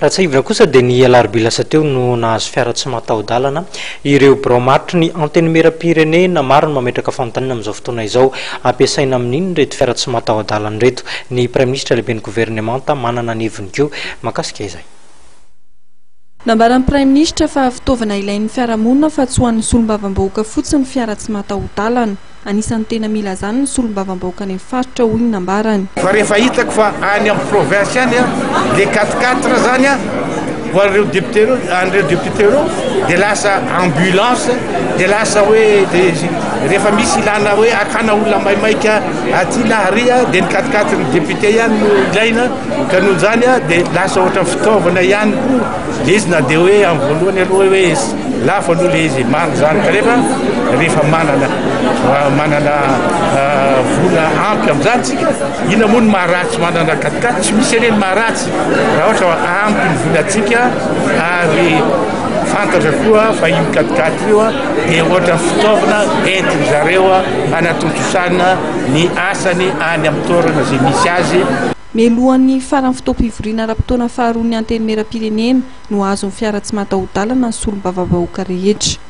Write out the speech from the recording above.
raha tsy ivona kosa dia ny alarobia lasa teo no nahazo fiara tsy mataho-dalana ireo braomaritry ny antenimera-pirenena maro no mametraka fanontaniana amin'izao fotoana izao ampiasaina amin'iny reto fiara tsy mataho-dalana reto. Ny praime ministre lehiben'ny gouvernemanta manana ny heviny koa mahakasika izay. Nambaran'ny praime ministre fa fitaovana ilain'ny fiarahamonina fa tsy ho an'ny solombavam-bahoaka fotsiny fiara tsy mataho-dalana. Anisan'ny tena mila zany ny solombavam-bahoaka any amin'ny faritra hoy ny nambarany. Fa rehefa hitako fa any amin'ny province any le 4x4 zany ho an'ireo député reo dia lasa ambulance dia lasa hoe rehefa misy ilana hoe akana olona maimaika aty na haria dia ny 4x4 ny député ihany no ilaina ka noho zany dia lasa ohatra fitaovana ihany koa dia izy na dia hoe amin'ny voalohany aloha hoe lafa aloha le izy maro zany ka rehefa manana vola ampy amin'izany tsika ina moa ny maharatsy manana 4x4 tsy misy ireny maharatsy raha ohatra ampy ny volantsika ary fantatra koa fa iny 4x4 io dia ohatra fitaovana entiny zareo anatontosana ny asany any amin'ny toerana izay misy azy. Melohan'ny farany fotoam-pivoriana ara-potoana faharoa ny antenimera-pirenena no azon'ny fiara tsy mataho-dalana ny solombavam-bahoaka rehetra.